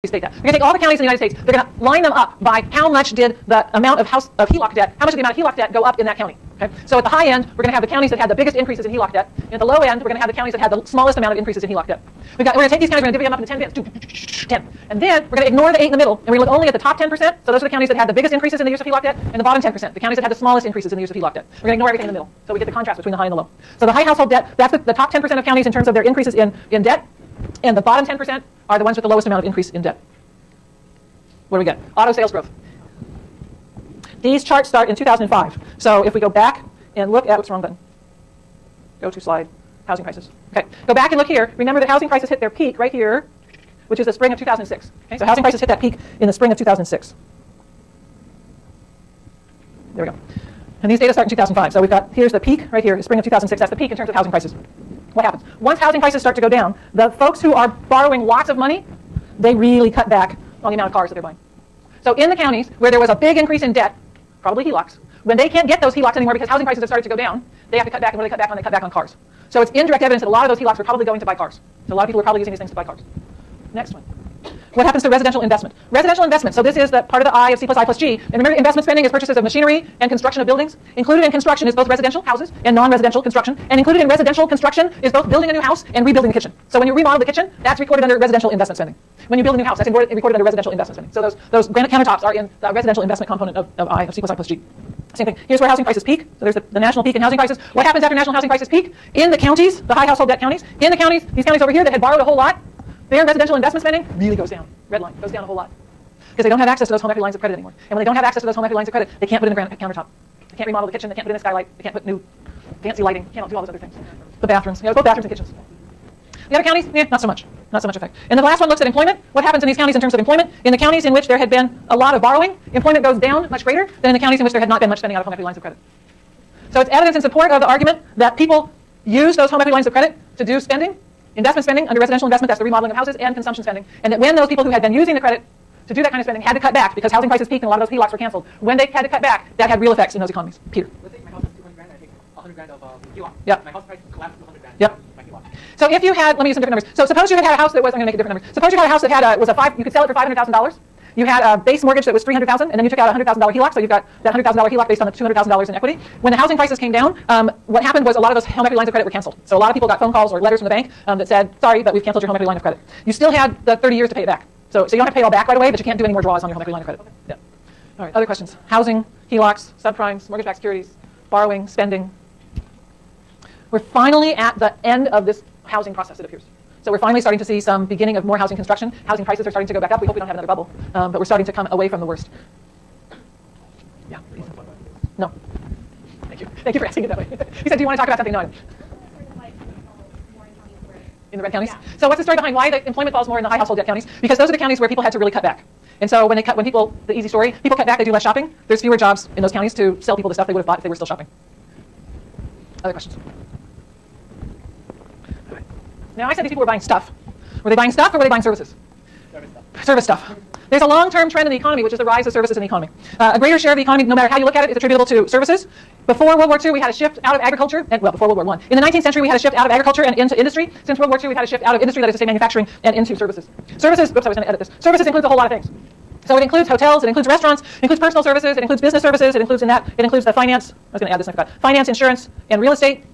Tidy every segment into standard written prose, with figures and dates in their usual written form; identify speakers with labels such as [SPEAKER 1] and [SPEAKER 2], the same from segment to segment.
[SPEAKER 1] state debt. We're going to take all the counties in the United States. They're going to line them up by how much did the amount of HELOC debt, how much did the amount of HELOC debt go up in that county. Okay? So at the high end, we're going to have the counties that had the biggest increases in HELOC debt. And at the low end, we're going to have the counties that had the smallest amount of increases in HELOC debt. We're going to take these counties, we're going to divvy them up into 10 bits. 10. And then we're going to ignore the 8 in the middle, and we're going to look only at the top 10%. So those are the counties that had the biggest increases in the use of HELOC debt, and the bottom 10%, the counties that had the smallest increases in the use of HELOC debt. We're going to ignore everything in the middle. So we get the contrast between the high and the low. So the high household debt, that's the top 10% of counties in terms of their increases in debt, and the bottom 10% are the ones with the lowest amount of increase in debt. What do we get? Auto sales growth. These charts start in 2005. So if we go back and look at, what's the wrong button? Go to slide, housing prices. Okay, go back and look here. Remember that housing prices hit their peak right here, which is the spring of 2006. Okay, so housing prices hit that peak in the spring of 2006. There we go. And these data start in 2005. So we've got, here's the peak right here, spring of 2006. That's the peak in terms of housing prices. What happens? Once housing prices start to go down, the folks who are borrowing lots of money, they really cut back on the amount of cars that they're buying. So in the counties where there was a big increase in debt, probably HELOCs, when they can't get those HELOCs anymore because housing prices have started to go down, they have to cut back. And what do they cut back on? They cut back on cars. So it's indirect evidence that a lot of those HELOCs were probably going to buy cars. So a lot of people were probably using these things to buy cars. Next one. What happens to residential investment? Residential investment, so this is the part of the I of C plus I plus G. And remember, investment spending is purchases of machinery and construction of buildings. Included in construction is both residential houses and non-residential construction. And included in residential construction is both building a new house and rebuilding the kitchen. So when you remodel the kitchen, that's recorded under residential investment spending. When you build a new house, that's recorded under residential investment spending. So those granite countertops are in the residential investment component of I of C plus I plus G. Same thing. Here's where housing prices peak. So there's the national peak in housing prices. What happens after national housing prices peak? In the counties, the high household debt counties, in the counties, these counties over here that had borrowed a whole lot, their residential investment spending really goes down. Red line goes down a whole lot. Because they don't have access to those home equity lines of credit anymore. And when they don't have access to those home equity lines of credit, they can't put in a granite countertop. They can't remodel the kitchen. They can't put in a skylight. They can't put new fancy lighting. They can't do all those other things. The bathrooms. Both bathrooms and kitchens. The other counties, not so much. Not so much effect. And the last one looks at employment. What happens in these counties in terms of employment? In the counties in which there had been a lot of borrowing, employment goes down much greater than in the counties in which there had not been much spending out of home equity lines of credit. So it's evidence in support of the argument that people use those home equity lines of credit to do spending, investment spending under residential investment, that's the remodeling of houses, and consumption spending. And that when those people who had been using the credit to do that kind of spending had to cut back because housing prices peaked and a lot of those HELOCs were canceled, when they had to cut back, that had real effects in those economies. Peter.
[SPEAKER 2] Let's say my house is 200 grand, I take 100 grand of HELOC.
[SPEAKER 1] Yep.
[SPEAKER 2] My house price collapsed to 100 grand.
[SPEAKER 1] Yep.
[SPEAKER 2] My HELOC.
[SPEAKER 1] So if you had, let me use some different numbers. So suppose you had a house that was, I'm going to make a different number. Suppose you had a house that had you could sell it for $500,000. You had a base mortgage that was $300,000, and then you took out a $100,000 HELOC, so you've got that $100,000 HELOC based on the $200,000 in equity. When the housing prices came down, what happened was a lot of those home equity lines of credit were canceled. So a lot of people got phone calls or letters from the bank that said, sorry, but we've canceled your home equity line of credit. You still had the 30 years to pay it back. So you don't have to pay it all back right away, but you can't do any more draws on your home equity line of credit. Okay. Yeah. All right, other questions? Housing, HELOCs, subprimes, mortgage-backed securities, borrowing, spending. We're finally at the end of this housing process, it appears. So we're finally starting to see some beginning of more housing construction. Housing prices are starting to go back up. We hope we don't have another bubble, but we're starting to come away from the worst. Yeah. No. Thank you. Thank you for asking it that way. He said, do you want to talk about something? No. In the red counties? Yeah. So what's the story behind why the employment falls more in the high household debt counties? Because those are the counties where people had to really cut back. And so when people, the easy story, people cut back, they do less shopping. There's fewer jobs in those counties to sell people the stuff they would have bought if they were still shopping. Other questions? Now, I said these people were buying stuff. Were they buying stuff or were they buying services? Service stuff. There's a long-term trend in the economy, which is the rise of services in the economy. A greater share of the economy, no matter how you look at it, is attributable to services. Before World War II, we had a shift out of agriculture, before World War I. In the 19th century, we had a shift out of agriculture and into industry. Since World War II, we've had a shift out of industry, that is to say manufacturing, and into services. Services, oops, I was going to edit this. Services includes a whole lot of things. So it includes hotels, it includes restaurants, it includes personal services, it includes business services, it includes the finance, I was going to add this, I forgot. Finance, insurance, and real estate.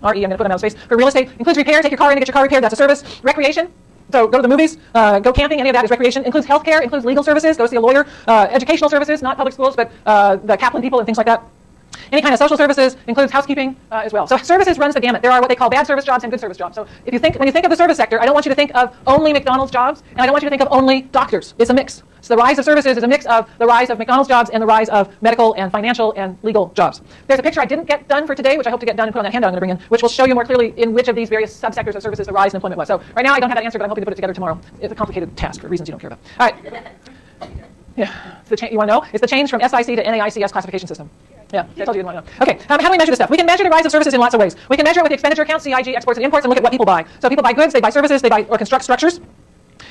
[SPEAKER 1] RE, I'm going to put them out of space. For real estate, includes repair, take your car in to get your car repaired, that's a service. Recreation, so go to the movies, go camping, any of that is recreation. Includes healthcare, includes legal services, go see a lawyer. Educational services, not public schools, but the Kaplan people and things like that. Any kind of social services, includes housekeeping as well. So services runs the gamut. There are what they call bad service jobs and good service jobs. So when you think of the service sector, I don't want you to think of only McDonald's jobs, and I don't want you to think of only doctors. It's a mix. So the rise of services is a mix of the rise of McDonald's jobs and the rise of medical and financial and legal jobs. There's a picture I didn't get done for today, which I hope to get done and put on that handout I'm going to bring in, which will show you more clearly in which of these various subsectors of services the rise in employment was. So right now I don't have that answer, but I'm hoping to put it together tomorrow. It's a complicated task for reasons you don't care about. All right. Yeah. You want to know? It's the change from SIC to NAICS classification system. Yeah, I told you didn't want to know. Okay, how do we measure this stuff? We can measure the rise of services in lots of ways. We can measure it with the expenditure account, CIG, exports and imports, and look at what people buy. So people buy goods, they buy services, they buy or construct structures.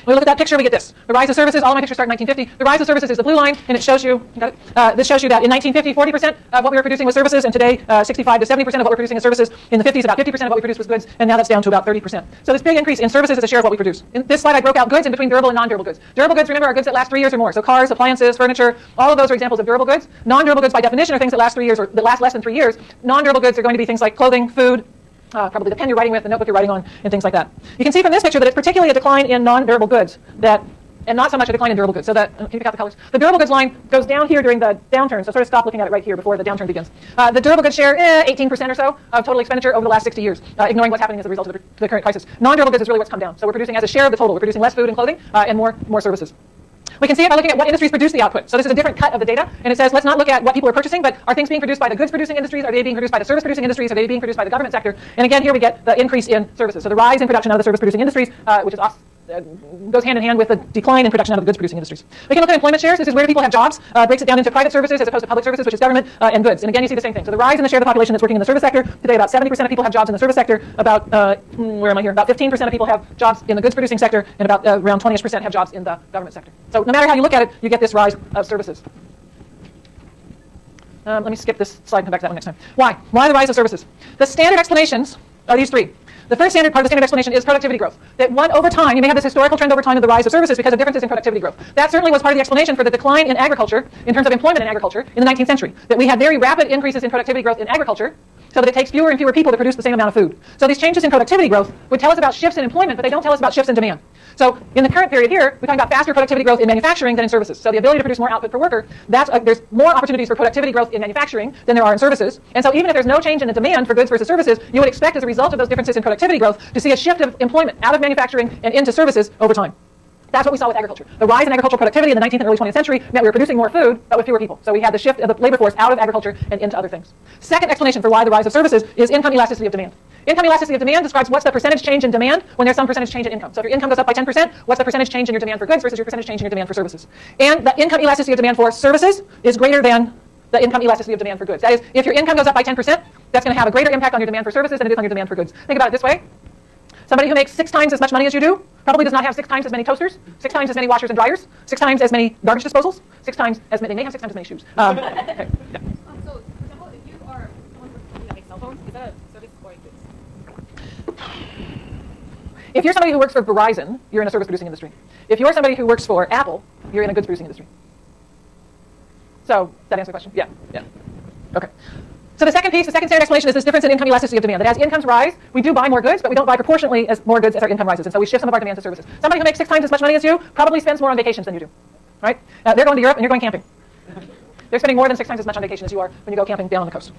[SPEAKER 1] When we look at that picture, we get this. The rise of services, all of my pictures start in 1950. The rise of services is the blue line, and it shows you, this shows you that in 1950, 40% of what we were producing was services, and today 65 to 70% of what we're producing is services. In the 50s, about 50% of what we produced was goods, and now that's down to about 30%. So this big increase in services is a share of what we produce. In this slide, I broke out goods in between durable and non-durable goods. Durable goods, remember, are goods that last 3 years or more. So cars, appliances, furniture, all of those are examples of durable goods. Non-durable goods, by definition, are things that last 3 years or that last less than 3 years. Non-durable goods are going to be things like clothing, food, probably the pen you're writing with, the notebook you're writing on, and things like that. You can see from this picture that it's particularly a decline in non-durable goods, and not so much a decline in durable goods. So that, can you pick out the colors? The durable goods line goes down here during the downturn, so sort of stop looking at it right here before the downturn begins. The durable goods share, 18% or so of total expenditure over the last 60 years, ignoring what's happening as a result of the current crisis. Non-durable goods is really what's come down. So we're producing as a share of the total. We're producing less food and clothing and more services. We can see it by looking at what industries produce the output. So this is a different cut of the data, and it says let's not look at what people are purchasing, but are things being produced by the goods producing industries? Are they being produced by the service producing industries? Are they being produced by the government sector? And again, here we get the increase in services. So the rise in production out of the service producing industries, which is goes hand in hand with the decline in production out of the goods producing industries. We can look at employment shares. This is where people have jobs. Breaks it down into private services as opposed to public services, which is government, and goods. And again, you see the same thing. So the rise in the share of the population that's working in the service sector. Today, about 70% of people have jobs in the service sector. About, where am I here? About 15% of people have jobs in the goods producing sector, and about around 20% have jobs in the government sector. So no matter how you look at it, you get this rise of services. Let me skip this slide and come back to that one next time. Why? Why the rise of services? The standard explanations are these three. The first part of the standard explanation is productivity growth. That over time, you may have this historical trend over time of the rise of services because of differences in productivity growth. That certainly was part of the explanation for the decline in agriculture, in terms of employment in agriculture, in the 19th century. That we had very rapid increases in productivity growth in agriculture, so that it takes fewer and fewer people to produce the same amount of food. So these changes in productivity growth would tell us about shifts in employment, but they don't tell us about shifts in demand. So in the current period here, we're talking about faster productivity growth in manufacturing than in services. So the ability to produce more output per worker, there's more opportunities for productivity growth in manufacturing than there are in services. And so even if there's no change in the demand for goods versus services, you would expect as a result of those differences in productivity growth to see a shift of employment out of manufacturing and into services over time. That's what we saw with agriculture. The rise in agricultural productivity in the 19th and early 20th century meant we were producing more food, but with fewer people. So we had the shift of the labor force out of agriculture and into other things. Second explanation for why the rise of services is income elasticity of demand. Income elasticity of demand describes what's the percentage change in demand when there's some percentage change in income. So if your income goes up by 10%, what's the percentage change in your demand for goods versus your percentage change in your demand for services? And the income elasticity of demand for services is greater than the income elasticity of demand for goods. That is, if your income goes up by 10%, that's going to have a greater impact on your demand for services than it is on your demand for goods. Think about it this way. Somebody who makes 6 times as much money as you do probably does not have 6 times as many toasters, 6 times as many washers and dryers, 6 times as many garbage disposals, 6 times as many, they may have 6 times as many shoes. Okay. Yeah.
[SPEAKER 3] So, for example, if you are someone who makes cell phones, is that a service or a goods?
[SPEAKER 1] If you're somebody who works for Verizon, you're in a service producing industry. If you're somebody who works for Apple, you're in a goods producing industry. So, does that answer the question? Yeah. Yeah. Okay. So the second piece, the second standard explanation is this difference in income elasticity of demand. That as incomes rise, we do buy more goods, but we don't buy proportionally as more goods as our income rises. And so we shift some of our demand to services. Somebody who makes 6 times as much money as you probably spends more on vacations than you do. Right? They're going to Europe and you're going camping. They're spending more than 6 times as much on vacation as you are when you go camping down on the coast.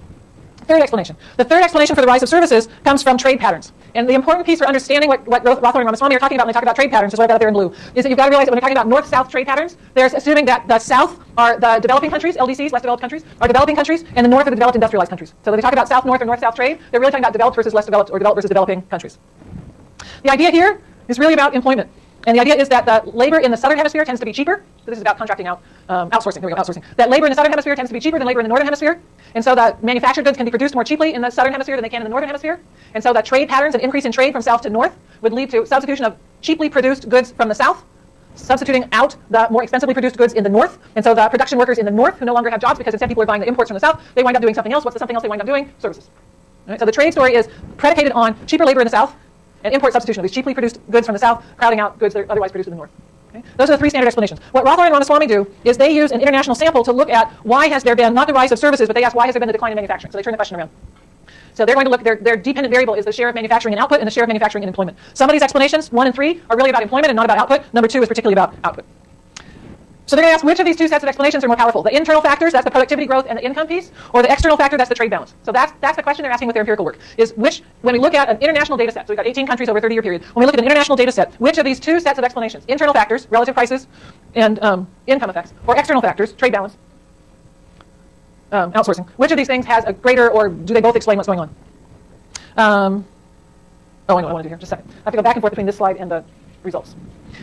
[SPEAKER 1] Third explanation. The third explanation for the rise of services comes from trade patterns. And the important piece for understanding what Rothwell and Ramaswamy are talking about when they talk about trade patterns, is what I've got up there in blue, is that you've got to realize that when you're talking about north-south trade patterns, they're assuming that the south are the developing countries, LDCs, less developed countries, are developing countries, and the north are the developed industrialized countries. So when they talk about south-north or north-south trade, they're really talking about developed versus less developed or developed versus developing countries. The idea here is really about employment. And the idea is that the labor in the southern hemisphere tends to be cheaper. So this is about contracting out, outsourcing. Here we go, outsourcing. That labor in the southern hemisphere tends to be cheaper than labor in the northern hemisphere. And so the manufactured goods can be produced more cheaply in the southern hemisphere than they can in the northern hemisphere. And so the trade patterns, an increase in trade from south to north, would lead to substitution of cheaply produced goods from the south, substituting out the more expensively produced goods in the north. And so the production workers in the north who no longer have jobs because instead people are buying the imports from the south, they wind up doing something else. What's the something else they wind up doing? Services. Right? So the trade story is predicated on cheaper labor in the south and import substitution of these cheaply produced goods from the south, crowding out goods that are otherwise produced in the north. Okay? Those are the 3 standard explanations. What Rothwell and Ramaswamy do is they use an international sample to look at why has there been, not the rise of services, but they ask why has there been the decline in manufacturing. So they turn the question around. So they're going to look, their dependent variable is the share of manufacturing in output and the share of manufacturing in employment. Some of these explanations, 1 and 3, are really about employment and not about output. Number 2 is particularly about output. So they're going to ask which of these 2 sets of explanations are more powerful. The internal factors, that's the productivity growth and the income piece, or the external factor, that's the trade balance. So that's the question they're asking with their empirical work, is which, when we look at an international data set, so we've got 18 countries over a 30-year period, when we look at an international data set, which of these 2 sets of explanations, internal factors, relative prices, and income effects, or external factors, trade balance, outsourcing, which of these things has a greater, or do they both explain what's going on? I know what I want to do here, just a second. I have to go back and forth between this slide and the results.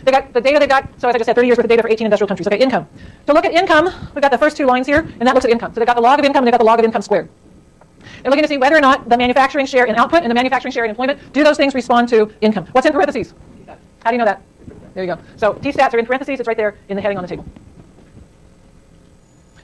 [SPEAKER 1] They got the data they got, so as I just said, 30 years worth of data for 18 industrial countries. Okay, income. To look at income, we've got the first 2 lines here, and that looks at income. So they've got the log of income, and they've got the log of income squared. They're looking to see whether or not the manufacturing share in output and the manufacturing share in employment, do those things respond to income? What's in parentheses? How do you know that? There you go. So T-stats are in parentheses. It's right there in the heading on the table.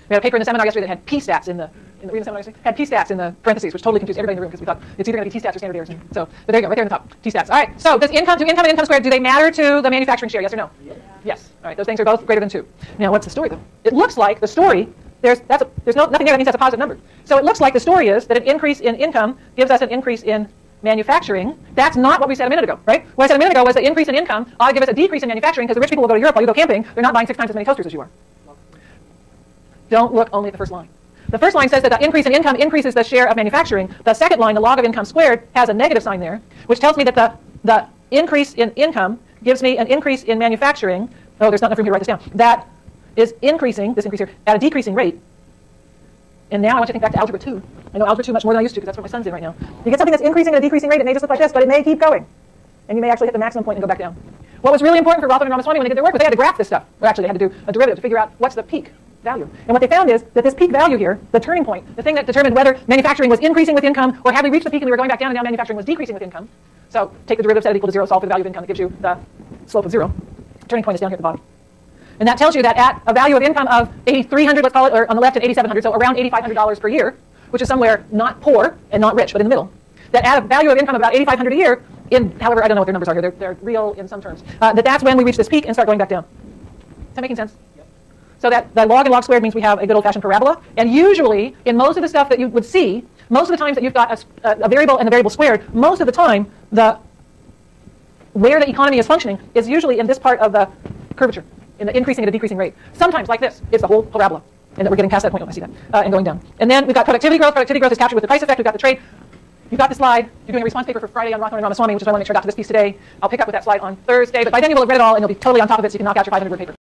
[SPEAKER 1] We had a paper in the seminar yesterday that had P-stats in the seminar yesterday, had P-stats in the parentheses, which totally confused everybody in the room because we thought it's either going to be T-stats or standard errors. So, but there you go, right there in the top, T-stats. All right, so does income and income squared, do they matter to the manufacturing share, yes or no? Yeah. Yes. All right, those things are both greater than 2. Now, what's the story, though? It looks like the story, there's nothing there, that means that's a positive number. So it looks like the story is that an increase in income gives us an increase in manufacturing. That's not what we said a minute ago, right? What I said a minute ago was the increase in income ought to give us a decrease in manufacturing because the rich people will go to Europe while you go camping. They're not buying 6 times as many toasters as you are. Don't look only at the first line. The first line says that the increase in income increases the share of manufacturing. The second line, the log of income squared, has a negative sign there, which tells me that the increase in income gives me an increase in manufacturing. Oh, there's not enough room here to write this down. That is increasing, this increase here, at a decreasing rate. And now I want you to think back to Algebra 2. I know Algebra 2 much more than I used to because that's what my son's in right now. You get something that's increasing at a decreasing rate, it may just look like this, but it may keep going. And you may actually hit the maximum point and go back down. What was really important for Rothman and Ramaswamy when they did their work was they had to graph this stuff. Well, actually, they had to do a derivative to figure out what's the peak value. And what they found is that this peak value here, the turning point, the thing that determined whether manufacturing was increasing with income or had we reached the peak and we were going back down and now manufacturing was decreasing with income. So take the derivative, set it equal to 0, solve for the value of income. It gives you the slope of 0. The turning point is down here at the bottom. And that tells you that at a value of income of $8,300, let's call it, or on the left at $8,700, so around $8,500 per year, which is somewhere not poor and not rich, but in the middle, that at a value of income of about $8,500 a year, however, I don't know what their numbers are here, they're real in some terms, that's when we reach this peak and start going back down. Is that making sense? Yep. So that the log and log squared means we have a good old-fashioned parabola, and usually, in most of the stuff that you would see, most of the times that you've got a variable and the variable squared, most of the time, where the economy is functioning is usually in this part of the curvature, in the increasing at a decreasing rate. Sometimes, like this, it's the whole parabola, and that we're getting past that point when I see that, and going down. And then we've got productivity growth. Productivity growth is captured with the price effect. We've got the trade. You've got the slide. You're doing a response paper for Friday on Rothman and Ramaswamy, which is why I want to make sure I got to this piece today. I'll pick up with that slide on Thursday, but by then you will have read it all, and you'll be totally on top of it, so you can knock out your 500-word paper.